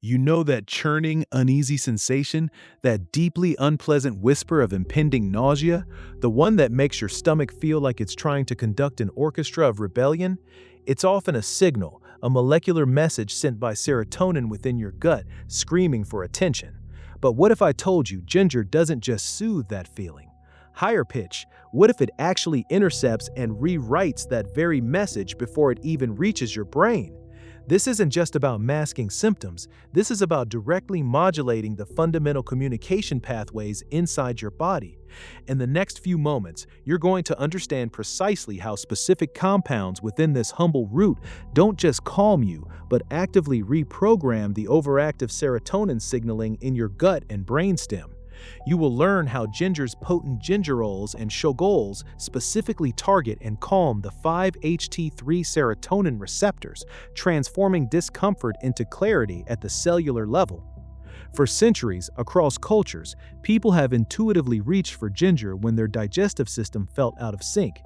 You know that churning, uneasy sensation, that deeply unpleasant whisper of impending nausea, the one that makes your stomach feel like it's trying to conduct an orchestra of rebellion? It's often a signal, a molecular message sent by serotonin within your gut, screaming for attention. But what if I told you ginger doesn't just soothe that feeling? Higher pitch, what if it actually intercepts and rewrites that very message before it even reaches your brain? This isn't just about masking symptoms, this is about directly modulating the fundamental communication pathways inside your body. In the next few moments, you're going to understand precisely how specific compounds within this humble root don't just calm you, but actively reprogram the overactive serotonin signaling in your gut and brainstem. You will learn how ginger's potent gingerols and shogols specifically target and calm the 5-HT3 serotonin receptors, transforming discomfort into clarity at the cellular level. For centuries, across cultures, people have intuitively reached for ginger when their digestive system felt out of sync.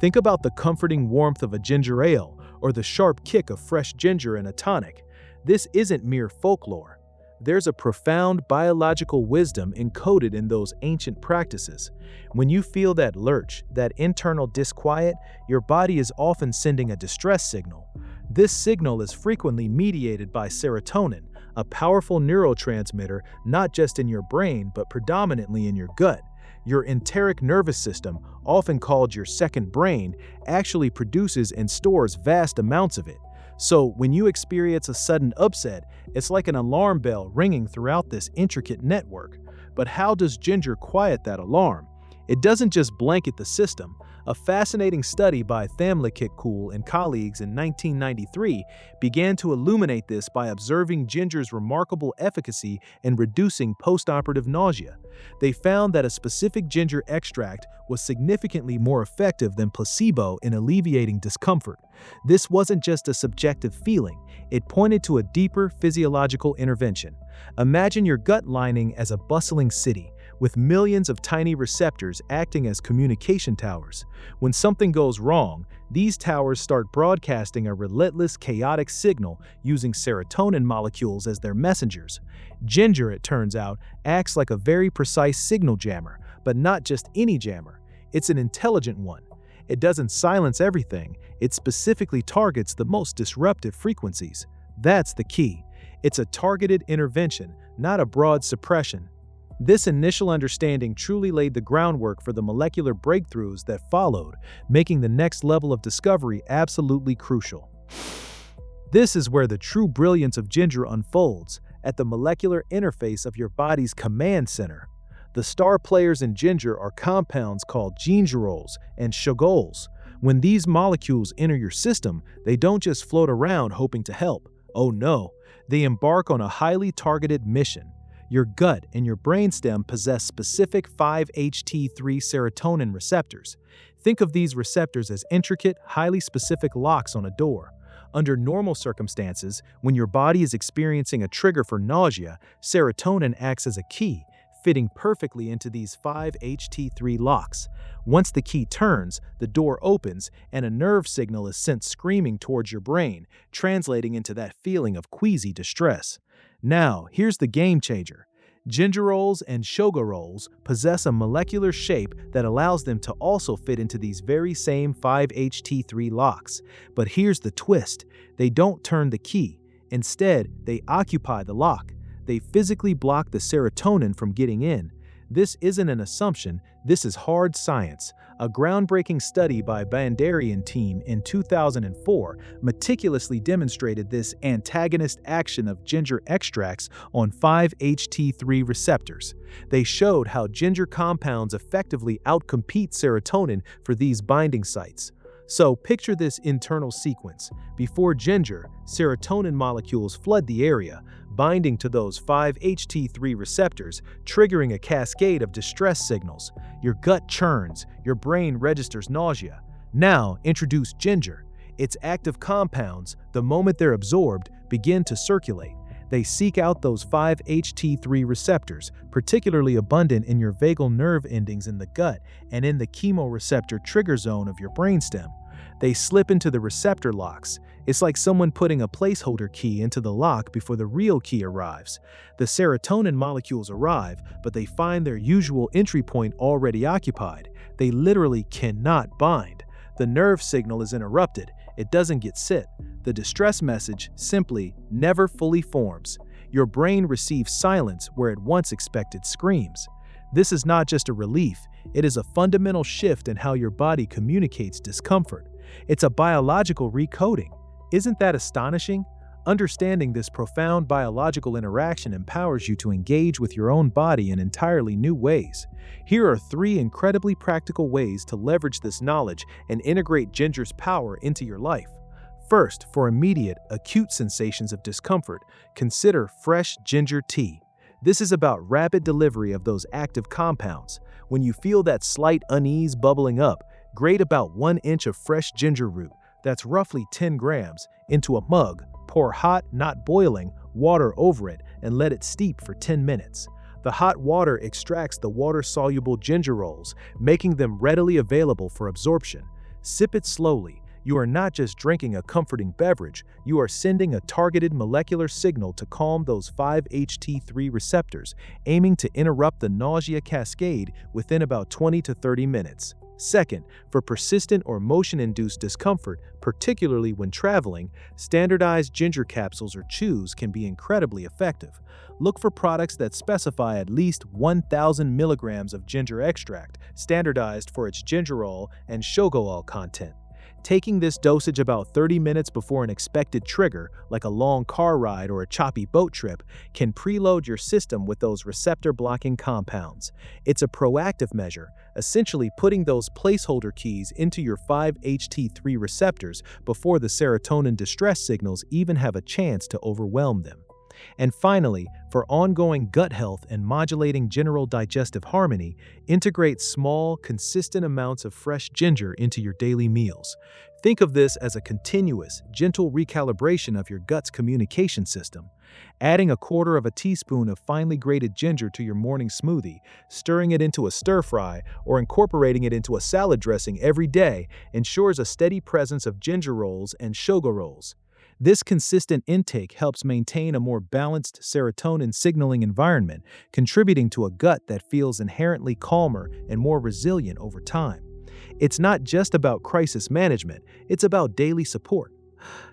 Think about the comforting warmth of a ginger ale or the sharp kick of fresh ginger in a tonic. This isn't mere folklore. There's a profound biological wisdom encoded in those ancient practices. When you feel that lurch, that internal disquiet, your body is often sending a distress signal. This signal is frequently mediated by serotonin, a powerful neurotransmitter not just in your brain but predominantly in your gut. Your enteric nervous system, often called your second brain, actually produces and stores vast amounts of it. So, when you experience a sudden upset, it's like an alarm bell ringing throughout this intricate network. But how does ginger quiet that alarm? It doesn't just blanket the system. A fascinating study by Thamlikikul and colleagues in 1993 began to illuminate this by observing ginger's remarkable efficacy in reducing postoperative nausea. They found that a specific ginger extract was significantly more effective than placebo in alleviating discomfort. This wasn't just a subjective feeling, it pointed to a deeper physiological intervention. Imagine your gut lining as a bustling city, with millions of tiny receptors acting as communication towers. When something goes wrong, these towers start broadcasting a relentless, chaotic signal using serotonin molecules as their messengers. Ginger, it turns out, acts like a very precise signal jammer, but not just any jammer. It's an intelligent one. It doesn't silence everything, it specifically targets the most disruptive frequencies. That's the key. It's a targeted intervention, not a broad suppression. This initial understanding truly laid the groundwork for the molecular breakthroughs that followed, making the next level of discovery absolutely crucial. This is where the true brilliance of ginger unfolds, at the molecular interface of your body's command center. The star players in ginger are compounds called gingerols and shogols. When these molecules enter your system, they don't just float around hoping to help. Oh no, they embark on a highly targeted mission. Your gut and your brainstem possess specific 5-HT3 serotonin receptors. Think of these receptors as intricate, highly specific locks on a door. Under normal circumstances, when your body is experiencing a trigger for nausea, serotonin acts as a key, fitting perfectly into these 5-HT3 locks. Once the key turns, the door opens, and a nerve signal is sent screaming towards your brain, translating into that feeling of queasy distress. Now, here's the game changer. Gingerols and shogols possess a molecular shape that allows them to also fit into these very same 5-HT3 locks. But here's the twist. They don't turn the key. Instead, they occupy the lock. They physically block the serotonin from getting in. This isn't an assumption, this is hard science. A groundbreaking study by Bandari and team in 2004 meticulously demonstrated this antagonist action of ginger extracts on 5-HT3 receptors. They showed how ginger compounds effectively outcompete serotonin for these binding sites. So picture this internal sequence. Before ginger, serotonin molecules flood the area, binding to those 5-HT3 receptors, triggering a cascade of distress signals. Your gut churns, your brain registers nausea. Now introduce ginger. Its active compounds, the moment they're absorbed, begin to circulate. They seek out those 5-HT3 receptors, particularly abundant in your vagal nerve endings in the gut and in the chemoreceptor trigger zone of your brainstem. They slip into the receptor locks. It's like someone putting a placeholder key into the lock before the real key arrives. The serotonin molecules arrive, but they find their usual entry point already occupied. They literally cannot bind. The nerve signal is interrupted. It doesn't get set. The distress message simply never fully forms. Your brain receives silence where it once expected screams. This is not just a relief, it is a fundamental shift in how your body communicates discomfort. It's a biological recoding. Isn't that astonishing? Understanding this profound biological interaction empowers you to engage with your own body in entirely new ways. Here are 3 incredibly practical ways to leverage this knowledge and integrate ginger's power into your life. First, for immediate, acute sensations of discomfort, consider fresh ginger tea. This is about rapid delivery of those active compounds. When you feel that slight unease bubbling up, grate about 1 inch of fresh ginger root, that's roughly 10 grams, into a mug. Pour hot, not boiling, water over it and let it steep for 10 minutes. The hot water extracts the water-soluble gingerols, making them readily available for absorption. Sip it slowly. You are not just drinking a comforting beverage, you are sending a targeted molecular signal to calm those 5-HT3 receptors, aiming to interrupt the nausea cascade within about 20 to 30 minutes. Second, for persistent or motion-induced discomfort, particularly when traveling, standardized ginger capsules or chews can be incredibly effective. Look for products that specify at least 1,000 milligrams of ginger extract, standardized for its gingerol and shogaol content. Taking this dosage about 30 minutes before an expected trigger, like a long car ride or a choppy boat trip, can preload your system with those receptor-blocking compounds. It's a proactive measure, essentially putting those placeholder keys into your 5-HT3 receptors before the serotonin distress signals even have a chance to overwhelm them. And finally, for ongoing gut health and modulating general digestive harmony, integrate small, consistent amounts of fresh ginger into your daily meals. Think of this as a continuous, gentle recalibration of your gut's communication system. Adding 1/4 teaspoon of finely grated ginger to your morning smoothie, stirring it into a stir-fry, or incorporating it into a salad dressing every day ensures a steady presence of gingerols and shogarols. This consistent intake helps maintain a more balanced serotonin signaling environment, contributing to a gut that feels inherently calmer and more resilient over time. It's not just about crisis management, it's about daily support.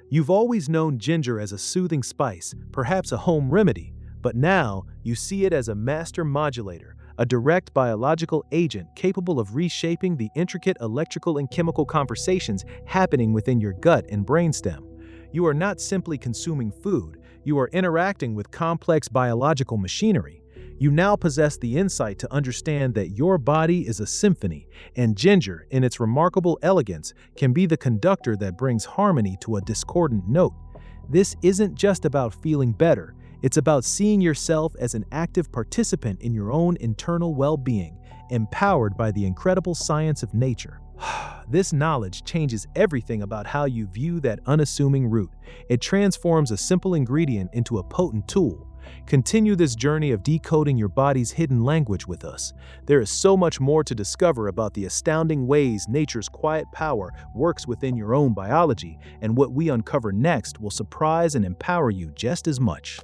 You've always known ginger as a soothing spice, perhaps a home remedy, but now you see it as a master modulator, a direct biological agent capable of reshaping the intricate electrical and chemical conversations happening within your gut and brainstem. You are not simply consuming food, you are interacting with complex biological machinery. You now possess the insight to understand that your body is a symphony, and ginger, in its remarkable elegance, can be the conductor that brings harmony to a discordant note. This isn't just about feeling better, it's about seeing yourself as an active participant in your own internal well-being, empowered by the incredible science of nature. This knowledge changes everything about how you view that unassuming root. It transforms a simple ingredient into a potent tool. Continue this journey of decoding your body's hidden language with us. There is so much more to discover about the astounding ways nature's quiet power works within your own biology, and what we uncover next will surprise and empower you just as much.